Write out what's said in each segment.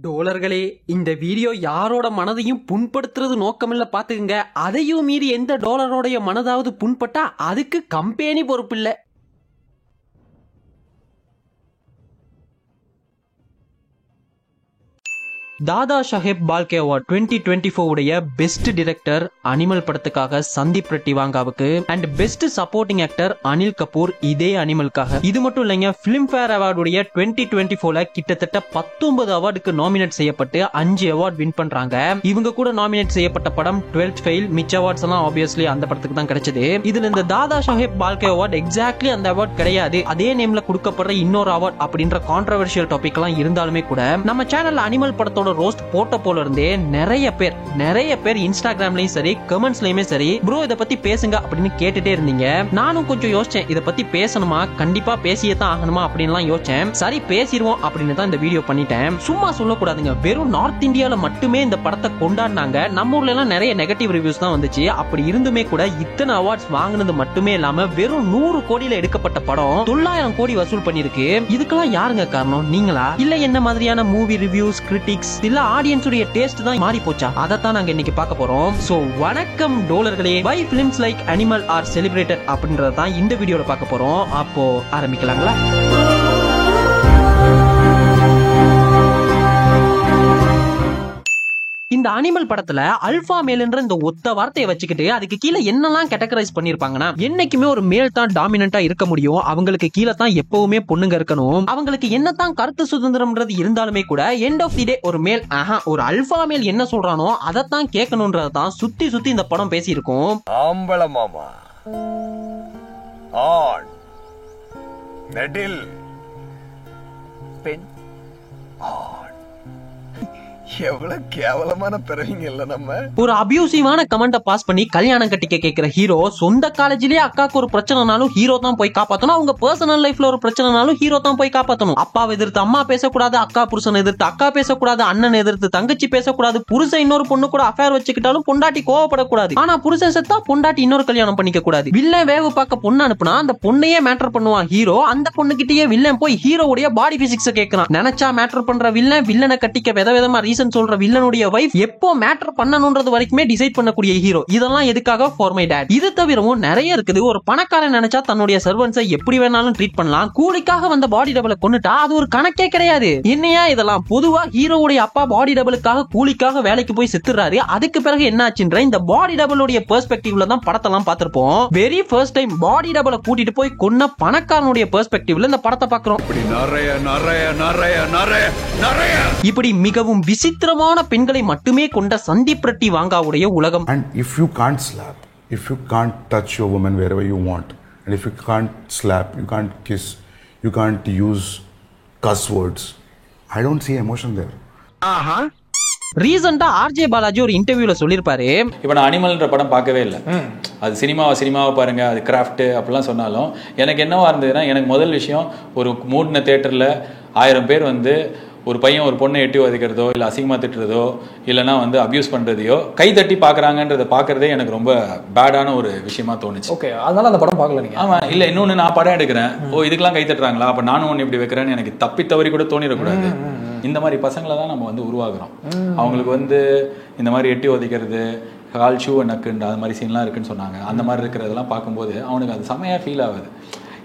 டோலர்களே, இந்த வீடியோ யாரோட மனதையும் புண்படுத்துறது நோக்கமில்ல பாத்துக்குங்க. அதையும் மீறி எந்த டோலரோடைய மனதாவது புண்பட்டா அதுக்கு கம்பெனி பொறுப்பில்ல. தாதா சாஹேப் பால்கே அவார்ட் 2024 உடைய பெஸ்ட் டிரெக்டர் அனிமல் படத்துக்காக சந்தீப் ரெட்டி வாங்காவுக்கு and best supporting actor Anil Kapoor இதே அனிமலுக்காக. இது மட்டும் இல்லைங்க, பிலிம்பேர் அவார்டுடைய 2024ல கிட்டத்தட்ட 19 அவார்டுக்கு நாமினேட் செய்யப்பட்டு 5 அவார்ட் வின் பண்றாங்க. இவங்க கூட நாமினேட் செய்யப்பட்ட படம் 12th ஃபெயில். மிச்ச அவார்ட்ஸ் எல்லாம் ஆப்வியஸ்லி அந்த படத்துக்கு தான் கிடைச்சது. இதுல இந்த தாதா சாஹேப் பால்கே அவார்ட் எக்ஸாக்ட்லி அந்த அவார்ட் கிடையாது, அதே நேம்ல கொடுக்கப்படுற இன்னொரு அவார்ட் அப்படின்ற கான்ட்ரோவர்ஷியல் டாபிக் எல்லாம் இருந்தாலுமே கூட நம்ம சேனல்ல அனிமல் படத்தோட ரோஸ்ட் போட்ட போல இருந்தே நிறைய பேர் இன்ஸ்டாகிராம்லயும் சரி கமெண்ட்ஸ்லயுமே சரி ப்ரோ இத பத்தி பேசுங்க அப்படின்னு கேட்டுட்டே இருந்தீங்க. நானும் கொஞ்சம் யோசிச்சேன், இத பத்தி பேசணுமா, கண்டிப்பா பேசியே தான் ஆகணுமா அப்படின்னு யோசிச்சேன். சரி பேசிடுவோம் அப்படின்னு தான் இந்த வீடியோ பண்ணிட்டேன். சும்மா சொல்லக்கூடாதுங்க, வெறும் நார்த் இந்தியால மட்டுமே இந்த படத்தை கொண்டாடினாங்க. நம்ம ஊர்ல எல்லாம் நிறைய நெகட்டிவ் ரிவ்யூஸ் தான் வந்துச்சு. அப்படி இருந்துமே கூட இத்தனை அவார்ட்ஸ் வாங்கினது மட்டுமே இல்லாம வெறும் 100 கோடியில எடுக்கப்பட்ட படம் 900 கோடி வசூல் பண்ணிருக்கு. இதுக்கெல்லாம் யாருங்க காரணம்? நீங்களா, இல்ல என்ன மாதிரியான மூவி ரிவ்யூஸ், கிரிட்டிக்ஸ், இல்ல ஆடியன்ஸ் உடைய டேஸ்ட் தான் மாறி போச்சா? அதத்தான் நாங்க இன்னைக்கு பார்க்க போறோம். சோ வணக்கம் டோலர்களே, why films like animal are celebrated அப்படின்றத தான் இந்த வீடியோல பார்க்க போறோம். அப்போ ஆரம்பிக்கலாங்களா? இந்த அனிமல் படத்துல அல்பா மேல்ன்ற இந்த ஒத்த வார்த்தையை வச்சுக்கிட்டு அதுக்கு கீழே என்னெல்லாம் கேட்டகரைஸ் பண்ணிருப்பாங்கன்னா, என்னைக்குமே ஒரு மேல் தான் டாமினண்டா இருக்க முடியும், அவங்களுக்கு கீழே தான் எப்பவுமே பொண்ணுங்க இருக்கணும், அவங்களுக்கு என்னதான் கருத்து சுதந்திரம்ன்றது இருந்தாலுமே கூட எண்ட் ஆஃப் தி டே ஒரு மேல் ஒரு அல்பா மேல் என்ன சொல்றானோ அதைத்தான் கேட்கணும்ன்றதான் சுத்தி இந்த படம் பேசி இருக்கும். ஆம்பள மாமா, ஆண், நெடில், பெண், ஆண். எவ்வளவு கேவலமான பிறவிங்க இல்ல நம்ம. ஒரு அபியூசிவான கமெண்ட பாஸ் பண்ணி கல்யாணம் கட்டிக்க கேக்குற ஹீரோ, சொந்த காலேஜ்லயே அக்காக்கு ஒரு பிரச்சனைனாலும் ஹீரோ தான் போய் காப்பாத்தணும், அவங்க பர்சனல் லைஃப்ல ஒரு பிரச்சனைனாலும் ஹீரோ தான் போய் காப்பாத்தணும். அப்பாவை எதிர்த்து அம்மா பேசக்கூடாது, அக்கா புருஷன் எதிர்த்து அக்கா பேசக்கூடாது, அண்ணன் எதிர்த்து தங்கச்சி பேசக்கூடாது, புருஷன் இன்னொரு பொண்ணு கூட அஃபேர் வச்சுக்கிட்டாலும் பொண்டாட்டி கோவப்படக்கூடாது, ஆனா புருஷன் செத்தா பொண்டாட்டி இன்னொரு கல்யாணம் பண்ணிக்க கூடாது. வில்லன் வேவு பார்க்க பொண்ணு அனுப்புனா அந்த பொண்ணையே மேட்டர் பண்ணுவான் ஹீரோ. அந்த பொண்ணு கிட்டயே வில்லன் போய் ஹீரோவுடைய பாடி பிசிக்ஸ் கேட்கறான். நினைச்சா மேட்டர் பண்ற வில்லன், வில்லனை கட்டிக்க விதவிதமா ரீசன் சொல்ற வில்லனுடைய வைஃப் எப்போ மேட்டர் பண்ணணும்ன்றது வரைக்குமே டிசைட் பண்ணக்கூடிய ஹீரோ. இதெல்லாம் எதுக்காக? For my dot. இது தவிரவும் நிறைய இருக்குது. ஒரு பணக்காரன் நினைச்சா தன்னுடைய சர்வன்ஸை எப்படி வேணாலும் ட்ரீட் பண்ணலாம். கூலிக்காக வந்த பாடி டபுளை கொன்னுட்டா அது ஒரு கணக்கே கிடையாது. என்னையா இதெல்லாம்? பொதுவா ஹீரோவுடைய அப்பா பாடி டபுளுக்காக கூலிக்காக வேலைக்கு போய் செத்துறாரு. அதுக்கு பிறகு என்ன ஆச்சுன்ற இந்த பாடி டபுளுடைய பெர்ஸ்பெக்டிவ்ல தான் படத்தெல்லாம் பார்த்திருப்போம். வெரி ஃபர்ஸ்ட் டைம் பாடி டபுளை கூட்டிட்டு போய் கொன்ன பணக்காரனுடைய பெர்ஸ்பெக்டிவ்ல இந்த படத்தை பார்க்கிறோம். இப்படி மிகவும் விசித்திரமான பெண்களை மட்டுமே கொண்ட சந்தீப் ரெட்டி வாங்காவுடைய உலகம். And if you can't slap, if you can't touch your woman wherever you want, and if you can't slap, you can't kiss, you can't use cuss words, I don't see emotion there. ரீசெண்டா RJ Balaji ஒரு இன்டர்வியூல சொல்லிருப்பாரு, இப்போ நான் அனிமல்ன்ற படம் பார்க்கவே இல்லை, அது சினிமாவை பாருங்க, அது கிராஃப்ட் அப்படிலாம் சொன்னாலும் எனக்கு என்னவா இருந்ததுன்னா, எனக்கு முதல் விஷயம் ஒரு மூடின தேட்டரில் 1000 பேர் வந்து ஒரு பையன் ஒரு பொண்ணை எட்டி உதைக்கிறதோ இல்லை அசிங்கமாக திட்டுறதோ இல்லைனா வந்து அபியூஸ் பண்ணுறதையோ கை தட்டி பார்க்குறாங்கன்றதை பார்க்குறதே எனக்கு ரொம்ப பேடான ஒரு விஷயமா தோணுச்சு. ஓகே, அதனால அந்த படம் பார்க்கல நீங்கள்? ஆமாம், இல்லை இன்னொன்று நான் படம் எடுக்கிறேன், இதுக்கெல்லாம் கை தட்டுறாங்களா, அப்போ நானும் ஒன்று இப்படி வைக்கிறேன்னு எனக்கு தப்பி தவறி கூட தோணிடக்கூடாது. இந்த மாதிரி பசங்களை தான் நம்ம வந்து உருவாக்குறோம். அவங்களுக்கு வந்து இந்த மாதிரி எட்டி உதைக்கிறது, கால் ஷூ நக்குன்ற அது மாதிரி சீன்லாம் இருக்குன்னு சொன்னாங்க. அந்த மாதிரி இருக்கிறதெல்லாம் பார்க்கும்போது அவனுக்கு அது செம்மையாக ஃபீல் ஆகுது.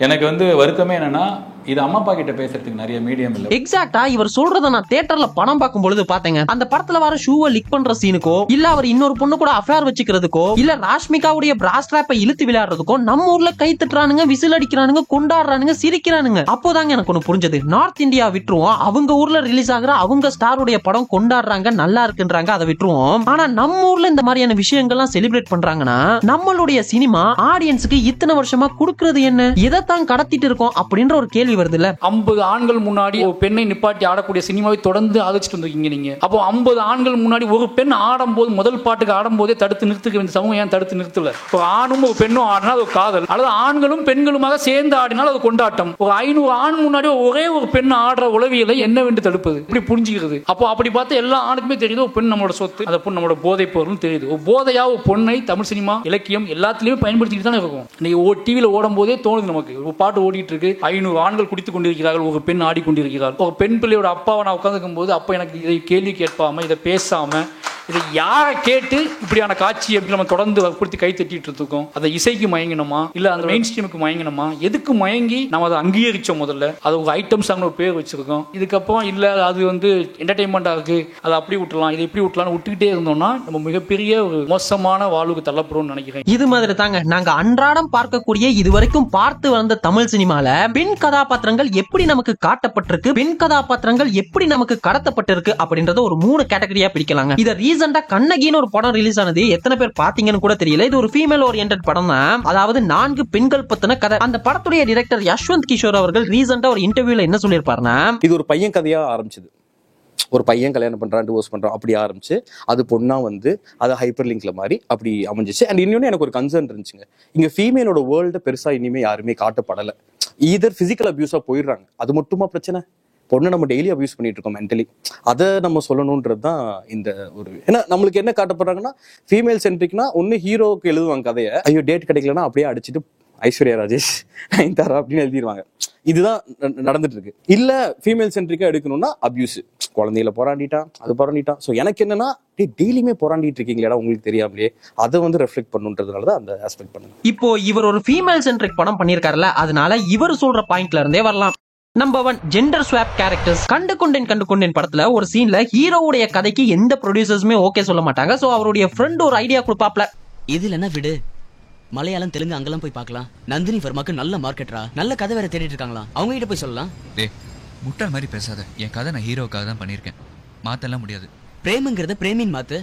எனக்கு வந்து வருத்தமே என்னன்னா, இது அம்மா அப்பா கிட்ட பேசுறதுக்கு நிறைய மீடியம் இல்ல. எக்ஸாக்ட்டா இவர் சொல்றத நான் தியேட்டர்ல படம் பார்க்கும் பொழுது பாத்தேங்க. அந்த படத்துல வர ஷூவை லிக் பண்ற சீனுக்கோ, இல்ல அவர் இன்னொரு பொண்ணு கூட அஃபேர் வச்சுக்கிறதுக்கோ, இல்ல ராஷ்மிகாவுடைய பிராஸ் ட்ராப்பை இழுத்து விளையாடுறதுக்கோ நம்ம ஊர்ல கை தட்டுறானுங்க, விசில் அடிக்கிறானுங்க, கொண்டாடுறானுங்க, சிரிக்கிறானுங்க. அப்போதாங்க எனக்கு ஒண்ணு புரிஞ்சது. நார்த் இந்தியா விட்டுருவோம், அவங்க ஊர்ல ரிலீஸ் ஆகிற அவங்க ஸ்டாருடைய படம் கொண்டாடுறாங்க, நல்லா இருக்குன்றாங்க, அதை விட்டுருவோம். ஆனா நம்ம ஊர்ல இந்த மாதிரியான விஷயங்கள்லாம் செலிப்ரேட் பண்றாங்கன்னா நம்மளுடைய சினிமா ஆடியன்ஸுக்கு இத்தனை வருஷமா கொடுக்கறது என்ன, இதைத்தான் கடத்திட்டு இருக்கோம் அப்படின்ற ஒரு கேள்வி வருது இல்ல. 50 ஆண்கள் முன்னாடி ஒரு பெண்ணை நிப்பாட்டி ஆடக்கூடிய சினிமாவை தொடர்ந்து ஆதரிச்சுட்டு வந்திருக்கீங்க நீங்க. அப்போ 50 ஆண்கள் முன்னாடி ஒரு பெண் ஆடும்போது, முதல் பாட்டுக்கு ஆடும்போதே தடுத்து நிறுத்துக்க வேண்டிய சமூகம் ஏன் தடுத்து நிறுத்தல? ஒரு ஆணும் ஒரு பெண்ணும் ஆடினா அது காதல், அல்லது ஆண்களும் பெண்களுமாக சேர்ந்து ஆடினால் அது கொண்டாட்டம். ஒரு 500 ஆண் முன்னாடி ஒரே ஒரு பெண் ஆடுற உளவியலை என்னவென்று தடுப்பது? இப்படி புரிஞ்சுக்கிறது. அப்போ அப்படி பார்த்து எல்லா ஆணுக்குமே தெரியுது ஒரு பெண் நம்மளோட சொத்து, அந்த பொண்ணு நம்மளோட போதை பொருள் தெரியுது. ஒரு போதையா ஒரு பொண்ணை தமிழ் சினிமா இலக்கியம் எல்லாத்துலயுமே பயன்படுத்திட்டு தானே இருக்கும். நீங்க டிவியில ஓடும் போதே தோணுது நமக்கு, ஒரு பாட்டு ஓடிட்டு இருக்கு, 500 ஆண்கள் ஆண்கள் குடித்துக் கொண்டிருக்கிறார்கள், ஒரு பெண் ஆடிக்கொண்டிருக்கிறார். ஒரு பெண் பிள்ளையோட அப்பாவை நான் உட்காந்துக்கும் போது அப்போ எனக்கு இதை கேள்வி கேட்பாம, இதை பேசாம, இதை யாரை கேட்டு இப்படியான காட்சி எப்படி நம்ம தொடர்ந்து வற்புறுத்தி கை தட்டிட்டு இருக்கோம்? அதை இசைக்கு மயங்கணுமா, இல்ல அந்த மெயின் ஸ்ட்ரீமுக்கு மயங்கணுமா, எதுக்கு மயங்கி நம்ம அதை அங்கீகரிச்சோம்? முதல்ல அது ஒரு ஐட்டம் சாங் ஒரு பேர் வச்சிருக்கோம். இதுக்கப்புறம் இல்ல அது வந்து என்டர்டைன்மெண்டா இருக்கு, அதை அப்படி விட்டுலாம், இதை இப்படி விட்டுலாம் விட்டுக்கிட்டே இருந்தோம்னா நம்ம மிகப்பெரிய ஒரு மோசமான வாழ்வுக்கு தள்ளப்படும்னு நினைக்கிறேன். இது மாதிரி தாங்க நாங்க அன்றாடம் பார்க்கக்கூடிய இதுவரைக்கும் பார்த்து வந்த தமிழ் சினிமால பெண் கதாபாத்திரங்கள் எப்படி நமக்கு காட்டப்பட்டிருக்கு, பெண் கதாபாத்திரங்கள் எப்படி நமக்கு கடத்தப்பட்டிருக்கு அப்படின்றத ஒரு 3 கேட்டகரியா பிரிக்கலாங்க. இத ரீசெண்டா கண்ணகின்னு ஒரு படம் ரிலீஸ் ஆனது, எத்தனை பேர் பாத்தீங்கன்னு கூட தெரியல. இது ஒரு ஃபீமேல் ஓரியன்டட் படம் தான். அதாவது 4 பெண்கள் பத்தின கதை. அந்த படத்துடைய டைரக்டர் யஷ்வந்த் கிஷோர் அவர்கள் ரீசெண்டா ஒரு இன்டர்வியூல என்ன சொல்லியிருப்பாருன்னா, இது ஒரு பையன் கதையா ஆரம்பிச்சது. ஒரு பையன் கல்யாணம் பண்றான், டிவோர்ஸ் பண்றான், அப்படி ஆரம்பிச்சு அது பொண்ணா வந்து அது ஹைப்பர் லிங்க்ல மாதிரி அப்படி அமைஞ்சிச்சு. அண்ட் இன்னொன்னு எனக்கு ஒரு கன்சர்ன் இருந்துச்சுங்க, இங்க ஃபீமேலோட வேர்ல்டு பெருசா இனிமே யாருமே காட்டப்படலை. ஈதர் பிசிக்கல் அபியூஸா போயிடுறாங்க, அது மட்டுமா பிரச்சனை? பொண்ணு நம்ம டெய்லி அபியூஸ் பண்ணிட்டு இருக்கோம் மென்டலி, அதை நம்ம சொல்லணுன்றது தான் இந்த ஒரு. ஏன்னா நம்மளுக்கு என்ன காட்டப்படுறாங்கன்னா, ஃபீமேல் சென்ட்ரிக்னா ஒன்னு ஹீரோக்கு எழுதுவாங்க கதையை, ஐயோ டேட் கிடைக்கலன்னா அப்படியே அடிச்சுட்டு ஐஸ்வர்யா ராஜேஷ், நயன்தாரா அப்படின்னு எழுதிடுவாங்க. இதுதான் நடந்துட்டு இருக்கு. இல்ல ஃபீமேல் சென்ட்ரிக்கா எடுக்கணும்னா அபியூஸ், குழந்தையில போராடிட்டான், அது போராடிட்டான். ஸோ எனக்கு என்னன்னா, டெய்லியுமே போராடிட்டு இருக்கீங்களா உங்களுக்கு தெரியாமலே, அதை வந்து ரெஃப்ளெக்ட் பண்ணுன்றதுனாலதான் அந்த ஆஸ்பெக்ட் பண்ணுங்க. இப்போ இவர் ஒரு ஃபீமேல் சென்ட்ரிக் படம் பண்ணிருக்காருல்ல, அதனால இவர் சொல்ற பாயிண்ட்ல இருந்தே வரலாம். Number 1, gender swap characters. கண்டு கொண்டேன் படத்துல ஒரு சீன்ல ஹீரோவுடைய கதைக்கு எந்த ப்ரொடியூசர்ஸுமே ஓகே சொல்ல மாட்டாங்க. சோ அவருடைய ஃப்ரெண்ட் ஒரு ஐடியா கொடுப்பாப்ல, இதுல என்ன விடு, மலையாளம் தெலுங்கு அங்கெல்லாம் போய் பார்க்கலாம். நந்தினி வர்மாக்கு நல்ல மார்க்கெட்டரா, நல்ல கதை வேற தேடிட்டு இருக்காங்களா, அவங்க கிட்ட போய் சொல்லலாம். டேய் முட்டாள் மாதிரி பேசாத, என் கதை நான் ஹீரோக்காக தான் பண்ணியிருக்கேன், மாத்தெல்லாம் முடியாது. பிரேமுங்கிறத பிரேமின் மாத்து.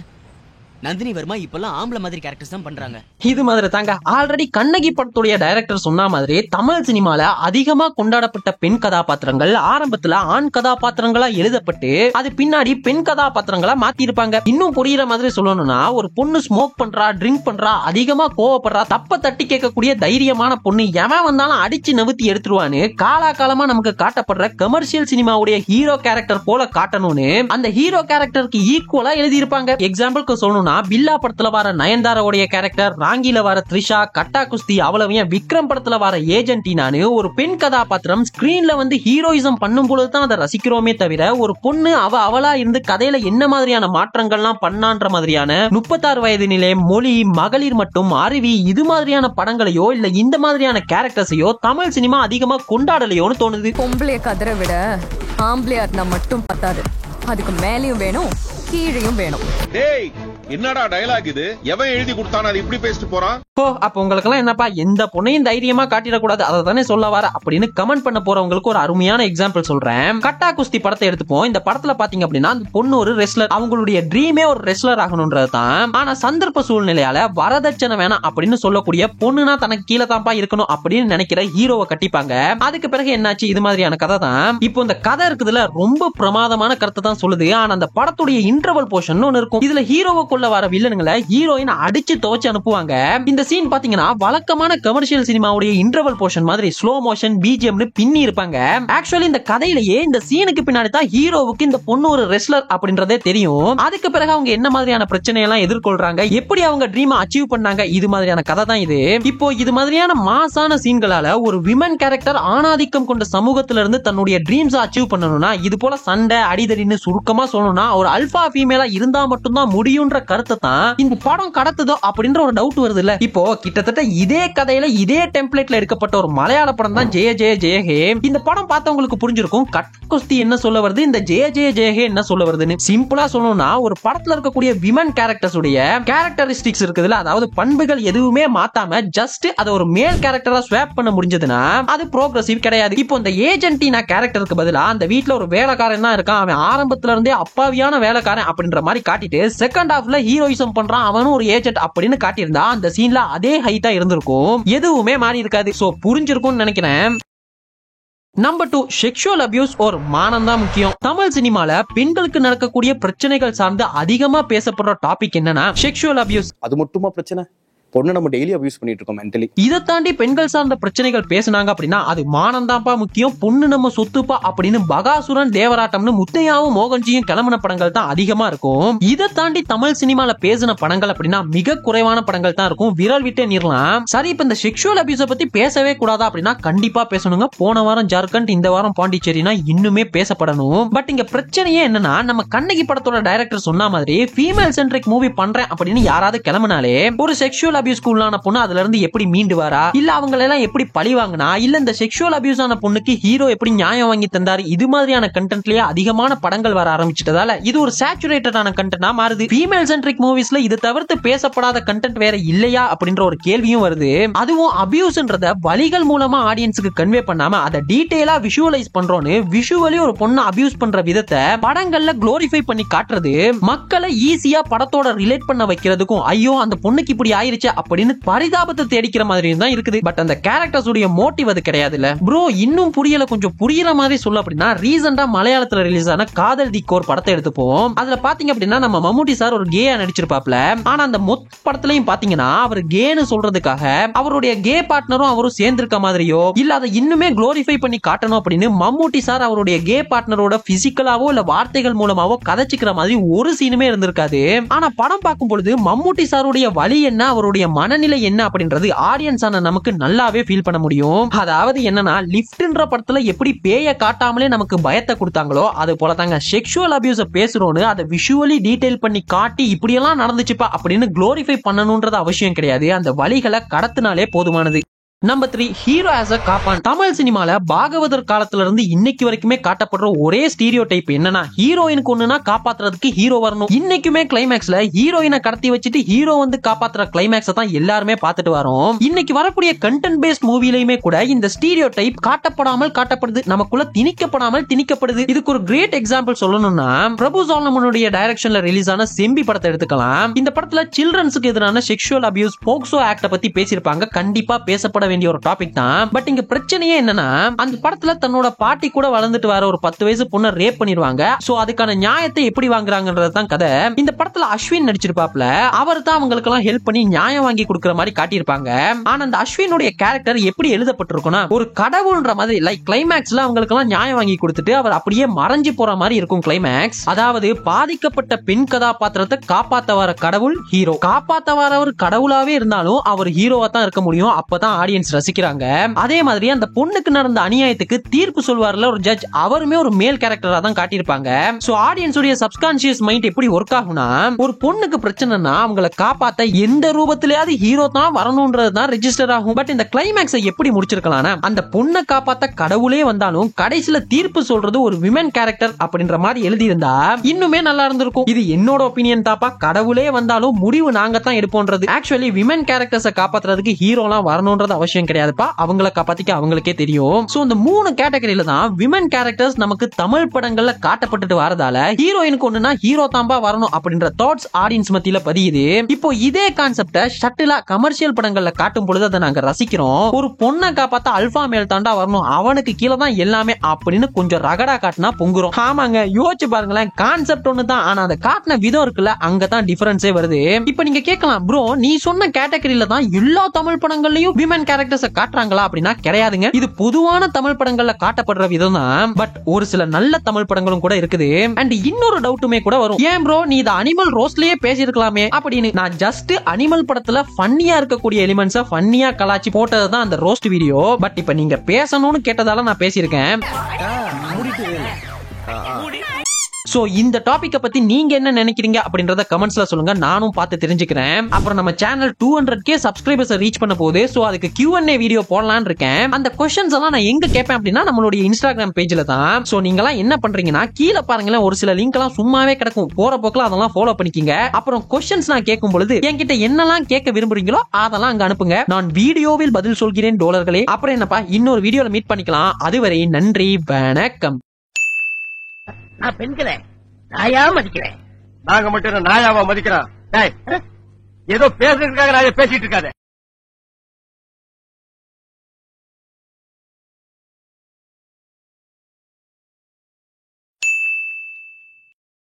நந்தினி வர்மா இப்பெல்லாம் ஆம்பளை மாதிரி கேரக்டர்ஸ் தான் பண்றாங்க. இது மாதிரி தாங்க ஆல்ரெடி கண்ணகி படத்துடைய டைரக்டர் சொன்ன மாதிரி தமிழ் சினிமால அதிகமா கொண்டாடப்பட்ட பெண் கதாபாத்திரங்கள் ஆரம்பத்துல ஆண் கதாபாத்திரங்களா எழுதப்பட்டு அது பின்னாடி பெண் கதாபாத்திரங்களா மாத்தி இருப்பாங்க. இன்னும் புரியுற மாதிரி சொல்லணும்னா, ஒரு பொண்ணு ஸ்மோக் பண்றா, ட்ரிங்க் பண்றா, அதிகமா கோவப்படுறா, தப்ப தட்டி கேட்கக்கூடிய தைரியமான பொண்ணு, எவன் வந்தாலும் அடிச்சு நவுத்தி எடுத்துருவான்னு காலாகாலமா நமக்கு காட்டப்படுற கமர்ஷியல் சினிமாவுடைய ஹீரோ கேரக்டர் போல காட்டணும்னு அந்த ஹீரோ கேரக்டருக்கு ஈக்குவலா எழுதி இருப்பாங்க. எக்ஸாம்பிளுக்கு சொல்லணும், பில்லா படத்துல வர நயன்தாராவுடைய கேரக்டர், ராங்கில வர த்ரிஷா, கட்டா குஸ்தி, அவ்வளவு விக்ரம் படத்துல வர ஏஜென்டினானு ஒரு பெண் கதாபாத்திரம் ஸ்கிரீன்ல வந்து ஹீரோயிசம் பண்ணும் பொழுதுதான் அதை ரசிக்கிறோமே தவிர, ஒரு பொண்ணு அவளா இருந்து கதையில என்ன மாதிரியான மாற்றங்கள்லாம் பண்ணான்ற மாதிரியான 36 வயது நிலை, மொழி, மகளிர் மட்டும், அருவி, இது மாதிரியான படங்களையோ இல்ல இந்த மாதிரியான கேரக்டர்ஸையோ தமிழ் சினிமா அதிகமா கொண்டாடலையோன்னு தோணுது. பொம்பளைய கதற விட ஆம்பளையா மட்டும் பத்தாது, அதுக்கு மேலையும் வேணும், கீழையும் வேணும். டேய் என்னடா டயலாக் இது, எவன் எழுதி கொடுத்தானே அது இப்படி பேசிட்டு போறான்? அப்ப உங்களுக்கு எல்லாம் என்னப்பா, எந்த பொண்ணையும் தைரியமா காட்டிடக்கூடாது, அதை தானே சொல்ல வர அப்படின்னு கமெண்ட் பண்ண போறவங்களுக்கு ஒரு அருமையான எக்ஸாம்பிள் சொல்றேன். கட்டா குஸ்தி படத்தை எடுத்துப்போம். இந்த படத்துல பாத்தீங்க அப்படின்னா அந்த பொண்ணு ஒரு ரெஸ்லர், அவங்களுடைய ட்ரீமே ஒரு ரெஸ்லர் ஆகணும்ன்றது தான். ஆனா சந்தர்ப்ப சூழ்நிலையால வரதட்சணை வேணாம் அப்படின்னு சொல்லக்கூடிய பொண்ணுனா தனக்கு கீழே தான்ப்பா இருக்கணும் அப்படின்னு நினைக்கிற ஹீரோவை கட்டிப்பாங்க. அதுக்கு பிறகு என்னாச்சு, இது மாதிரியான கதை தான். இப்போ இந்த கதை இருக்குதுல ரொம்ப பிரமாதமான கருத்தை தான் சொல்லுது. ஆனா அந்த படத்துடைய இன்டர்வல் போர்ஷன் ஒன்னு இருக்கும். இதுல ஹீரோவை கொள்ள வர வில்லனுங்களை ஹீரோயின் அடிச்சு துவச்சு அனுப்புவாங்க. இந்த சீன் பாத்தீங்கன்னா வழக்கமான கமர்ஷியல் சினிமாவுடைய இன்டர்வல் போர்ஷன் மாதிரி ஸ்லோ மோஷன் பிஜிஎம்னு பின்னி இருப்பாங்க. ஆக்சுவலி இந்த கதையிலேயே இந்த சீனுக்கு பின்னாடி தான் ஹீரோவுக்கு இந்த பொண்ணு ஒரு ரெஸ்லர் அப்படின்றதே தெரியும். அதுக்கு பிறகு அவங்க என்ன மாதிரியான பிரச்சனை எல்லாம் எதிர்கொள்றாங்க, எப்படி அவங்க ட்ரீமை அச்சீவ் பண்ணாங்க, இது மாதிரியான கதை தான் இது. இப்போ இது மாதிரியான மாசான சீன்களால ஒரு விமன் கேரக்டர் ஆணாதிக்கம் கொண்ட சமூகத்தில இருந்து தன்னுடைய ட்ரீம்ஸ் அச்சீவ் பண்ணணும்னா, இது போல சண்டை அடிதடின்னு சுருக்கமா சொல்லணும்னா ஒரு அல்பா ஃபீமேலா இருந்தா மட்டும்தான் முடியும்ன்ற கருத்தை தான் இந்த படம் கடத்துதோ அப்படின்ற ஒரு டவுட் வருது இல்ல. இப்போ கிட்டத்தட்ட இதே கதையில இதே டெம்ப்ளேட்ல எடுக்கப்பட்ட ஒரு மலையாள படம் தான் ஜெய ஜெய ஜெய ஹே. இந்த படம் பார்த்தவங்களுக்கு புரிஞ்சிருக்கும் கட் குஸ்தி என்ன சொல்ல வருது, இந்த ஜெய ஜெய ஜெய ஹே என்ன சொல்ல வருதுன்னு. சிம்பிளா சொல்லணும்னா, ஒரு படத்துல இருக்கக்கூடிய விமன் கேரக்டர்ஸ் உடைய கேரக்டரிஸ்டிக்ஸ் இருக்குதுல, அதாவது பண்புகள் எதுவுமே மாத்தாம ஜஸ்ட் அதை ஒரு மேல் கேரக்டரா ஸ்வாப் பண்ண முடிஞ்சதுன்னா அது ப்ரோக்ரசிவ் கிடையாது. இப்போ இந்த ஏஜென்டினா கேரக்டருக்கு பதிலா அந்த வீட்ல ஒரு வேலைக்காரன் தான் இருக்கான், அவன் ஆரம்பத்துல இருந்தே அப்பாவியான வேலைக்காரன் அப்படின்ற மாதிரி காட்டிட்டு செகண்ட் ஹாஃப்ல ஹீரோயிசம் பண்றான், அவனும் ஒரு ஏஜென்ட் அப்படின்னு காட்டியிருந்தா அந்த சீன்ல அதே ஹைட்டா இருந்திருக்கும், எதுவுமே மாறி இருக்காது. சோ புரிஞ்சிருக்கும்னு நினைக்கிறேன். நம்பர் 2, செக்ஷுவல் அபியூஸ் ஒரு மானம் தான் முக்கியம். தமிழ் சினிமால பெண்களுக்கு நடக்கக்கூடிய பிரச்சனைகள் சார்ந்து அதிகமா பேசப்படுற டாபிக் என்னன்னா செக்ஷுவல் அபியூஸ். அது மட்டுமா பிரச்சனை? பொண்ணை நம்ம டெய்லி அபியூஸ் பண்ணிட்டு இருக்கோம் மென்டலி. இதை தாண்டி பெண்கள் சார்ந்த பிரச்சனைகள் பேசினாங்க அப்படின்னா அது மானந்தாப்பா முக்கியம், பொண்ணு நம்ம சொத்துப்பா அப்படின்னு பகாசுரன், தேவராட்டம்னு முத்தையாவும் மோகன்ஜியும் கிளம்பின படங்கள் தான் அதிகமா இருக்கும். இதை தாண்டி தமிழ் சினிமால பேசின படங்கள் அப்படின்னா மிக குறைவான படங்கள் தான் இருக்கும். விரல் விட்டே நீரலாம். சரி, இப்ப இந்த செக்ஷுவல் அபியூஸை பத்தி பேசவே கூடாதா அப்படின்னா கண்டிப்பா பேசணுங்க. போன வாரம் ஜார்க்கண்ட், இந்த வாரம் பாண்டிச்சேரினா இன்னுமே பேசப்படணும். பட் இங்க பிரச்சனையே என்னன்னா, நம்ம கண்ணகி படத்தோட டைரக்டர் சொன்ன மாதிரி ஃபீமேல் சென்ட்ரிக் மூவி பண்றேன் அப்படின்னு யாராவது கிளம்பினாலே ஒரு செக்ஷுவல் அபியூஸ்க்கு உள்ளான பொண்ணு அதுல இருந்து எப்படி மீண்டு வரா, இல்ல அவங்க எல்லாம் எப்படி பழி வாங்கினா, இல்ல இந்த செக்ஷுவல் அபியூஸ் ஆன பொண்ணுக்கு ஹீரோ எப்படி நியாயம் வாங்கி தந்தாரு, இது மாதிரியான கண்டென்ட்லயே அதிகமான படங்கள் வர ஆரம்பிச்சிட்டதால இது ஒரு சேச்சுரேட்டடான கண்டென்ட்டா மாறுது. ஃபீமேல் சென்ட்ரிக் மூவிஸ்ல இது தவிர்த்து பேசப்படாத கண்டென்ட் வேற இல்லையா அப்படின்ற ஒரு கேள்வியும் வருது. அதுவும் அபியூஸ்ன்றத வலிகள் மூலமா ஆடியன்ஸுக்கு கன்வே பண்ணாம அதை டீடைலா விஷுவலைஸ் பண்றோம்னு விஷுவலி ஒரு பொண்ணை அபியூஸ் பண்ற விதத்தை படங்கள்ல குளோரிஃபை பண்ணி காட்டுறது மக்களை ஈஸியா படத்தோட ரிலேட் பண்ண வைக்கிறதுக்கும், ஐயோ அந்த பொண்ணுக்கு இப்படி ஆயிருச்சு அப்படின்னு பரிதாபத்தை தேடிக்கிற மாதிரி தான் இருக்குது. பட் அந்த கேரக்டர்ஸ் உடைய மோட்டிவ் அது கிடையாதுல்ல. ப்ரோ இன்னும் புரியல, கொஞ்சம் புரியுற மாதிரி சொல்ல அப்படின்னா ரீசெண்டா மலையாளத்துல ரிலீஸ் ஆன காதல் தி கோர் படத்தை எடுத்துப்போம். அதுல பாத்தீங்க அப்படின்னா நம்ம மம்முட்டி சார் ஒரு கேயா நடிச்சிருப்பாப்ல. ஆனா அந்த மொத்த படத்துலயும் பாத்தீங்கன்னா அவர் கேன்னு சொல்றதுக்காக அவருடைய கே பார்ட்னரும் அவரும் சேர்ந்திருக்க மாதிரியோ இல்ல அதை இன்னுமே குளோரிஃபை பண்ணி காட்டணும் அப்படின்னு மம்முட்டி சார் அவருடைய கே பார்ட்னரோட பிசிக்கலாவோ இல்ல வார்த்தைகள் மூலமாவோ கதைச்சிக்கிற மாதிரி ஒரு சீனுமே இருந்திருக்காது. ஆனா படம் பார்க்கும் பொழுது மம்முட்டி சாருடைய வலி என்ன, அவருடைய மனநிலை என்ன அப்படின்றது ஆடியன்ஸ் ஆன நமக்கு நல்லாவே ஃபீல் பண்ண முடியும். அதாவது என்னன்னா, லிஃப்ட்ன்ற படத்துல எப்படி பேய காட்டாமலே நமக்கு பயத்தை கொடுத்தாங்களோ அது போல தாங்க செக்ஷுவல் அபியூஸ் பேசுறோம்னு அதை விஷுவலி டீடைல் பண்ணி காட்டி இப்படியெல்லாம் நடந்துச்சுப்பா அப்படின்னு குளோரிஃபை பண்ணணும்ன்றது அவசியம் கிடையாது. அந்த வலிகளை கடத்தினாலே போதுமானது. நம்பர் 3, ஹீரோ ஆஸ் அ காப்பான். தமிழ் சினிமால பாகவதர் காலத்துல இருந்து இன்னைக்கு வரைக்குமே காட்டப்படுற ஒரே ஸ்டீரியோ டைப் என்னன்னா, ஹீரோயினுக்கு ஒண்ணுனா காப்பாத்துறதுக்கு ஹீரோ வரணும். இன்னைக்குமே கிளைமேக்ஸ்ல ஹீரோயினை கடத்தி வச்சுட்டு ஹீரோ வந்து காப்பாத்துற கிளைமேக்ஸ் தான் எல்லாருமே பார்த்துட்டு வரோம். இன்னைக்கு வரக்கூடிய கண்டென்ட் பேஸ்ட் மூவிலையுமே கூட இந்த ஸ்டீரியோ டைப் காட்டப்படாமல் காட்டப்படுது, நமக்குள்ள திணிக்கப்படாமல் திணிக்கப்படுது. இதுக்கு ஒரு கிரேட் எக்ஸாம்பிள் சொல்லணும்னா பிரபு சாலமனுடைய டைரக்ஷன்ல ரிலீஸ் ஆன செம்பி படத்தை எடுத்துக்கலாம். இந்த படத்துல சில்ட்ரன்ஸுக்கு எதிரான செக்ஷுவல் அபியூஸ் போக்சோ ஆக்ட பத்தி பேசியிருப்பாங்க. கண்டிப்பா பேசப்பட வேண்டிய ஒரு டாபிக் தான். பட் இங்க பிரச்சனையே என்னன்னா, அந்த படத்துல தன்னோட பாட்டி கூட வளர்ந்துட்டு வர ஒரு 10 வயசு பொண்ணை ரேப் பண்ணிடுவாங்க. சோ அதுக்கான நியாயத்தை எப்படி வாங்குறாங்கன்றது தான் கதை. இந்த படத்துல அஸ்வின் நடிச்சிருப்பாப்ல. அவர் தான் அவங்களுக்கு எல்லாம் ஹெல்ப் பண்ணி நியாயம் வாங்கி கொடுக்கிற மாதிரி காட்டியிருப்பாங்க. ஆனா அந்த அஸ்வினுடைய கேரக்டர் எப்படி எழுதப்பட்டிருக்கும்னா ஒரு கடவுள்ன்ற மாதிரி, லைக் கிளைமேக்ஸ்ல அவங்களுக்கு எல்லாம் நியாயம் வாங்கி கொடுத்துட்டு அவர் அப்படியே மறைஞ்சு போற மாதிரி இருக்கும் கிளைமேக்ஸ். அதாவது பாதிக்கப்பட்ட பெண் கதாபாத்திரத்தை காப்பாத்த வர கடவுள் ஹீரோ, காப்பாத்த வரவர் கடவுளாவே இருந்தாலும் அவர் ஹீரோவா தான் இருக்க முடியும். அப்பதான் ஆடியன்ஸ் ரசிக்கிறாங்க. அதே மாதிரி அந்த பொண்ணுக்கு நடந்த அநியாயத்துக்கு தீர்ப்பு சொல்வார்ல ஒரு ஜட்ஜ், அவருமே ஒரு மேல் கேரக்டரா தான் காட்டியிருப்பாங்க. சோ ஆடியன்ஸ் உடைய சப்கான்ஷியஸ் மைண்ட் எப்படி ஒர்க் ஆகும்னா, ஒரு பொண்ணுக்கு பிரச்சனைனா அவங்களை காப்பாத்த எந்த ரூபத்திலேயாவது ஹீரோ தான் வரணும்ன்றது தான் ரெஜிஸ்டர் ஆகும். பட் இந்த கிளைமேக்ஸை எப்படி முடிச்சிருக்கலாம், அந்த பொண்ணை காப்பாத்த கடவுளே வந்தாலும் கடைசியில தீர்ப்பு சொல்றது ஒரு விமன் கேரக்டர் அப்படின்ற மாதிரி எழுதி இருந்தா இன்னுமே நல்லா இருந்திருக்கும். இது என்னோட ஒப்பீனியன் தாப்பா. கடவுளே வந்தாலும் முடிவு நாங்க தான் எடுப்போம்ன்றது. ஆக்சுவலி விமன் கேரக்டர்ஸை காப்பாத்துறதுக்கு ஹீரோலாம் வரணும்ன்றது அவசியம் கிடையாதுப்பா. அவங்கள காப்பாத்திக்க அவங்களுக்கே தெரியும். சோ இந்த 3 கேட்டகரியில தான் விமன் கேரக்டர்ஸ் நமக்கு தமிழ் படங்கள்ல காட்டப்பட்டுட்டு வரதால ஹீரோயினுக்கு ஒண்ணுனா ஹீரோ தாம்பா வரணும் அப்படின்ற தாட்ஸ் ஆடியன்ஸ் மத்தியில பதியுது. இப்போ இதே கான்செப்ட ஷட்டிலா கமர்ஷியல் படங்கள்ல காட்டும் பொழுது அதை நாங்க ரசிக்கிறோம். ஒரு பொண்ணை காப்பாத்த அல்பா மேல் தாண்டா வரணும், அவனுக்கு கீழே தான் எல்லாமே அப்படின்னு கொஞ்சம் ரகடா காட்டினா பொங்குறோம். ஆமாங்க, யோசிச்சு பாருங்களேன். கான்செப்ட் ஒண்ணு தான், ஆனா அதை காட்டின விதம் இருக்குல்ல, அங்கதான் டிஃபரன்ஸே வருது. இப்போ நீங்க கேட்கலாம், ப்ரோ நீ சொன்ன கேட்டகரியில தான் எல்லா தமிழ் படங்கள்லயும் விமன் கேரக்டர்ஸ் காட்டுறாங்களா அப்படின்னா கிடையாதுங்க. இது பொதுவான தமிழ் படங்கள்ல காட்டப்படுற விதம் தான். பட் ஒரு சில நல்ல தமிழ் படங்களும் கூட இருக்குது. அண்ட் இன்னொரு டவுட்டுமே கூட வரும், ஏன் ப்ரோ நீ இத அனிமல் ரோஸ்ட்லயே பேசியிருக்கலாமே அப்படின்னு. நான் ஜஸ்ட் அனிமல் படத்துல ஃபன்னியா இருக்கக்கூடிய எலிமெண்ட்ஸை ஃபன்னியா கலாச்சி போட்டது தான் அந்த ரோஸ்ட் வீடியோ. பட் இப்ப நீங்க பேசணும்னு கேட்டதால நான் பேசியிருக்கேன். சோ இந்த டாபிக்க பத்தி நீங்க என்ன நினைக்கிறீங்க அப்படின்றத கமெண்ட்ஸ்ல சொல்லுங்க, நானும் பார்த்து தெரிஞ்சுக்கிறேன். அப்புறம் நம்ம சேனல் 200k சப்ஸ்கிரைபர்ஸ் ரீச் பண்ண போகுது. சோ அதுக்கு Q&A வீடியோ போடலாம்னு இருக்கேன். அந்த क्वेश्चंस எல்லாம் நான் எங்க கேட்பேன் அப்படின்னா நம்மளுடைய இன்ஸ்டாகிராம் பேஜ்ல தான். சோ நீங்க எல்லாம் என்ன பண்றீங்கன்னா கீழ பாருங்களேன், ஒரு சில லிங்க் எல்லாம் சும்மாவே கிடக்கும், போற போக்குல அதெல்லாம் ஃபாலோ பண்ணிக்கிங்க. அப்புறம் क्वेश्चंस நான் கேட்கும் பொழுது என்கிட்ட என்னெல்லாம் கேட்க விரும்புறீங்களோ அதெல்லாம் அங்க அனுப்புங்க, நான் வீடியோவில் பதில் சொல்கிறேன் டோலர்களே. அப்புறம் என்னப்பா, இன்னொரு வீடியோல மீட் பண்ணிக்கலாம். அதுவரை நன்றி, வணக்கம். நான் பெண்களை நாயா மதிக்கிறேன். நாங்க மட்டும் நாயாவா மதிக்கிறோம்? ஏதோ பேசுறதுக்காக நாய பேசிட்டு இருக்காத.